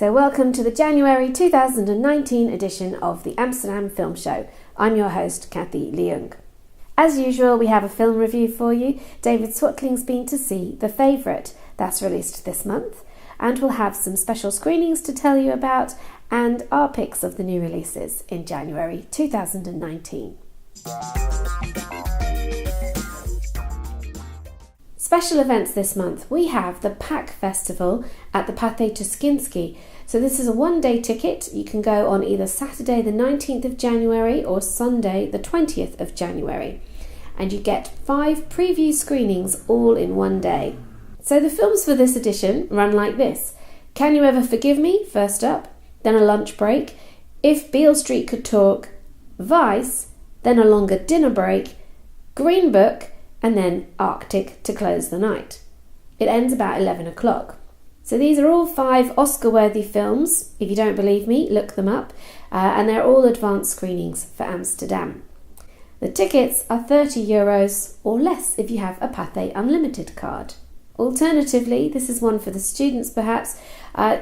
So welcome to the January 2019 edition of the Amsterdam Film Show. I'm your host, Kathy Leung. As usual, we have a film review for you. David Swatling's been to see The Favourite, that's released this month, and we'll have some special screenings to tell you about and our picks of the new releases in January 2019. Special events this month. We have the Pact Festival at the Pathé Tuschinski. So this is a one-day ticket. You can go on either Saturday the 19th of January or Sunday the 20th of January. And you get 5 preview screenings all in one day. So the films for this edition run like this. Can You Ever Forgive Me, first up, then a lunch break, If Beale Street Could Talk, Vice, then a longer dinner break, Green Book, and then Arctic to close the night. It ends about 11 o'clock. So these are all 5 Oscar-worthy films. If you don't believe me, look them up. And they're all advanced screenings for Amsterdam. The tickets are €30 or less if you have a Pathé Unlimited card. Alternatively, this is one for the students perhaps,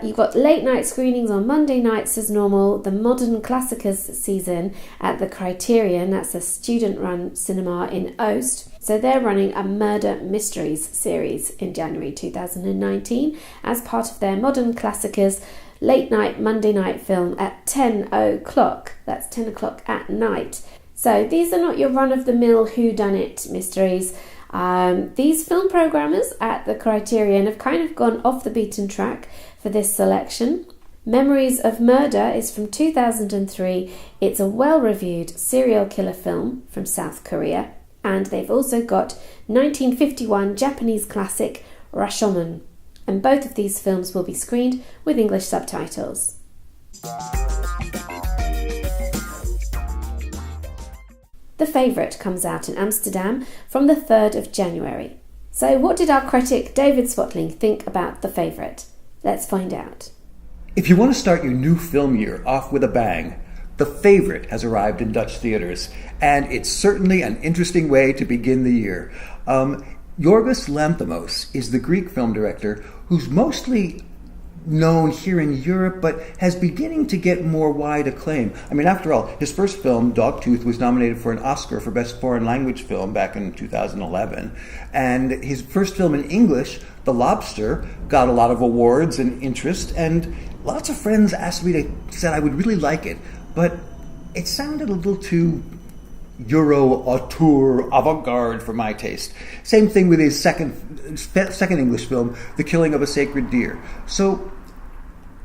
you've got late night screenings on Monday nights as normal, the Modern Classicers season at the Criterion, that's a student-run cinema in Oost. So they're running a Murder Mysteries series in January 2019 as part of their Modern Classicers late night Monday night film at 10 o'clock. That's 10 o'clock at night. So these are not your run-of-the-mill whodunit mysteries. These film programmers at the Criterion have kind of gone off the beaten track for this selection. Memories of Murder is from 2003. It's a well-reviewed serial killer film from South Korea. And they've also got 1951 Japanese classic Rashomon. And both of these films will be screened with English subtitles. The Favourite comes out in Amsterdam from the 3rd of January. So what did our critic David Swatling think about The Favourite? Let's find out. If you want to start your new film year off with a bang, The Favourite has arrived in Dutch theatres, and it's certainly an interesting way to begin the year. Yorgos Lanthimos is the Greek film director who's mostly known here in Europe, but has beginning to get more wide acclaim. I mean, after all, his first film, Dogtooth, was nominated for an Oscar for Best Foreign Language Film back in 2011. And his first film in English, The Lobster, got a lot of awards and interest, and lots of friends said I would really like it, but it sounded a little too Euro auteur avant-garde for my taste. Same thing with his second English film, The Killing of a Sacred Deer. So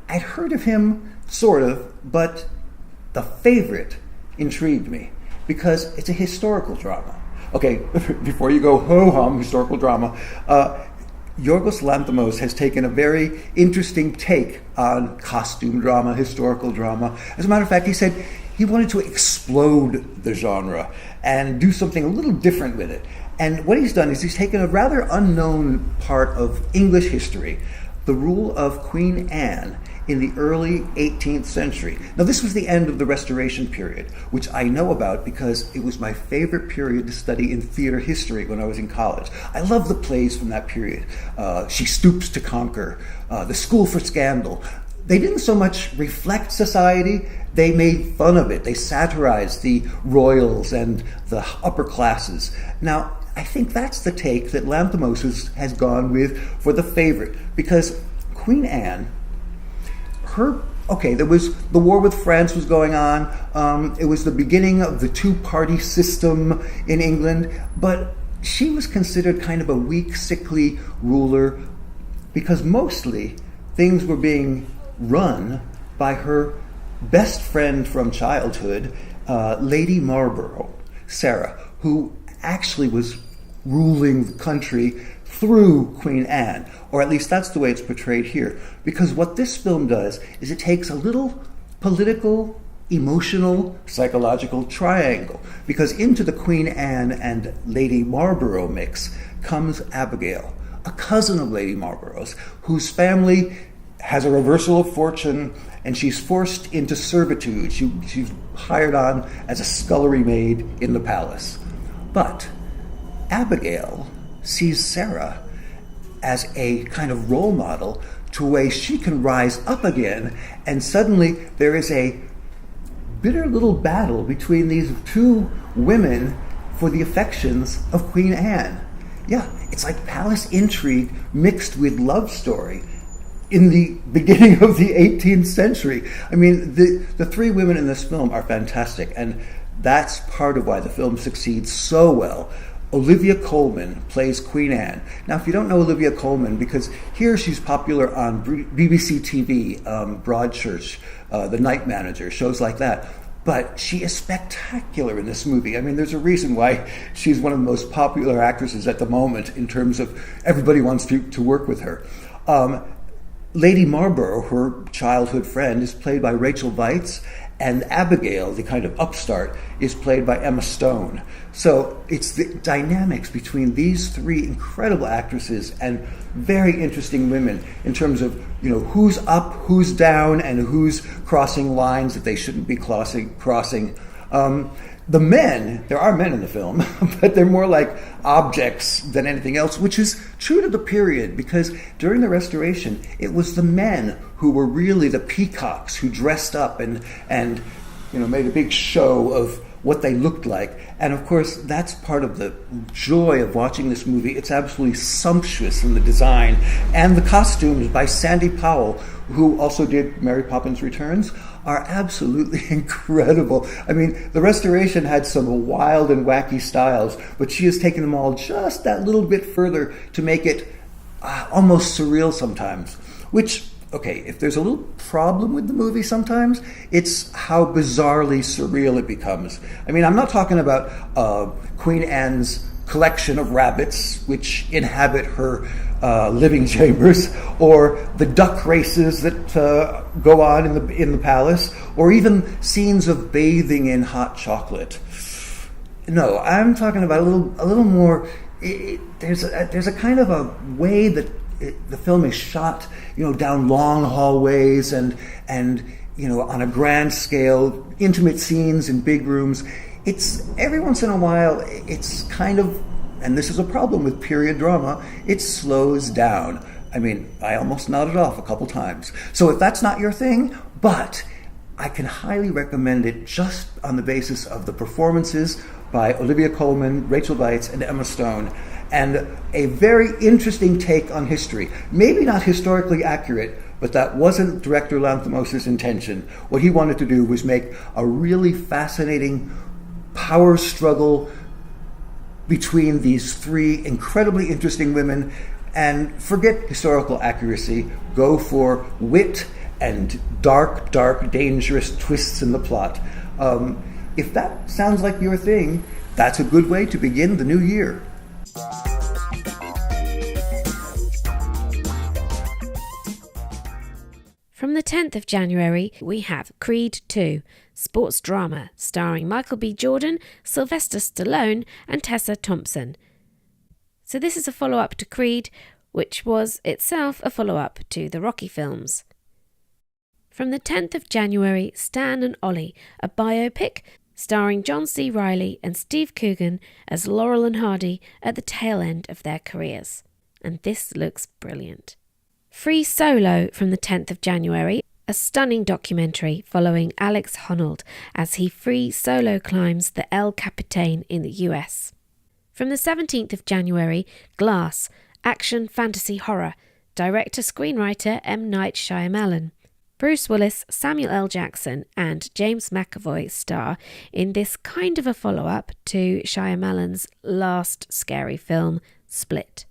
I'd heard of him, sort of, but The Favourite intrigued me because it's a historical drama. Okay, before you go ho-hum, historical drama, Yorgos Lanthimos has taken a very interesting take on costume drama, historical drama. As a matter of fact, he said he wanted to explode the genre and do something a little different with it. And what he's done is he's taken a rather unknown part of English history, the rule of Queen Anne in the early 18th century. Now, this was the end of the Restoration period, which I know about because it was my favorite period to study in theater history when I was in college. I love the plays from that period. She Stoops to Conquer, The School for Scandal. They didn't so much reflect society, they made fun of it. They satirized the royals and the upper classes. Now, I think that's the take that Lanthimos has gone with for The Favourite, because Queen Anne, there was the war with France was going on. It was the beginning of the two-party system in England, but she was considered kind of a weak, sickly ruler because mostly things were being run by her best friend from childhood, Lady Marlborough, Sarah, who actually was ruling the country through Queen Anne, or at least that's the way it's portrayed here. Because what this film does is it takes a little political, emotional, psychological triangle, because into the Queen Anne and Lady Marlborough mix comes Abigail, a cousin of Lady Marlborough's, whose family has a reversal of fortune, and she's forced into servitude. She's hired on as a scullery maid in the palace. But Abigail sees Sarah as a kind of role model to a way she can rise up again, and suddenly there is a bitter little battle between these two women for the affections of Queen Anne. Yeah, it's like palace intrigue mixed with love story in the beginning of the 18th century. I mean, the three women in this film are fantastic, and that's part of why the film succeeds so well. Olivia Colman plays Queen Anne. Now, if you don't know Olivia Colman, because here she's popular on BBC TV, Broadchurch, The Night Manager, shows like that. But she is spectacular in this movie. I mean, there's a reason why she's one of the most popular actresses at the moment in terms of everybody wants to work with her. Lady Marlborough, her childhood friend, is played by Rachel Weisz, and Abigail, the kind of upstart, is played by Emma Stone. So it's the dynamics between these three incredible actresses and very interesting women in terms of, who's up, who's down, and who's crossing lines that they shouldn't be crossing. The men, there are men in the film, but they're more like objects than anything else, which is true to the period, because during the Restoration, it was the men who were really the peacocks who dressed up and made a big show of what they looked like. And of course, that's part of the joy of watching this movie. It's absolutely sumptuous in the design. And the costumes by Sandy Powell, who also did Mary Poppins Returns, are absolutely incredible. I mean, the Restoration had some wild and wacky styles, but she has taken them all just that little bit further to make it almost surreal sometimes. Which, okay, if there's a little problem with the movie sometimes, it's how bizarrely surreal it becomes. I mean, I'm not talking about Queen Anne's collection of rabbits which inhabit her living chambers, or the duck races that go on in the palace, or even scenes of bathing in hot chocolate. No, I'm talking about a little more. There's a kind of a way that the film is shot, down long hallways and on a grand scale, intimate scenes in big rooms. It's every once in a while, it's kind of, and this is a problem with period drama, it slows down. I mean, I almost nodded off a couple times. So if that's not your thing, but I can highly recommend it just on the basis of the performances by Olivia Colman, Rachel Weisz, and Emma Stone, and a very interesting take on history. Maybe not historically accurate, but that wasn't director Lanthimos' intention. What he wanted to do was make a really fascinating power struggle between these three incredibly interesting women, and forget historical accuracy, go for wit and dark, dangerous twists in the plot. If that sounds like your thing, that's a good way to begin the new year. From the 10th of January, we have Creed 2, sports drama starring Michael B. Jordan, Sylvester Stallone, and Tessa Thompson. So this is a follow-up to Creed, which was itself a follow-up to the Rocky films. From the 10th of January, Stan and Ollie, a biopic starring John C. Reilly and Steve Coogan as Laurel and Hardy at the tail end of their careers. And this looks brilliant. Free Solo from the 10th of January, a stunning documentary following Alex Honnold as he free solo climbs the El Capitan in the US. From the 17th of January, Glass, action fantasy horror, director-screenwriter M. Night Shyamalan. Bruce Willis, Samuel L. Jackson and James McAvoy star in this kind of a follow-up to Shyamalan's last scary film, Split.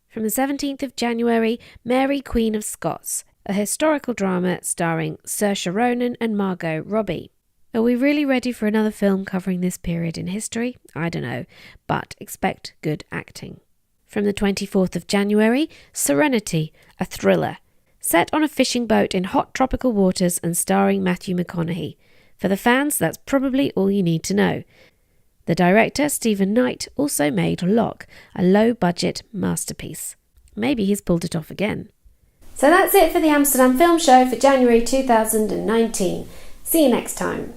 From the 17th of January, Mary Queen of Scots, a historical drama starring Saoirse Ronan and Margot Robbie. Are we really ready for another film covering this period in history? I don't know, but expect good acting. From the 24th of January, Serenity, a thriller, set on a fishing boat in hot tropical waters and starring Matthew McConaughey. For the fans, that's probably all you need to know. The director, Stephen Knight, also made Locke, a low-budget masterpiece. Maybe he's pulled it off again. So that's it for the Amsterdam Film Show for January 2019. See you next time.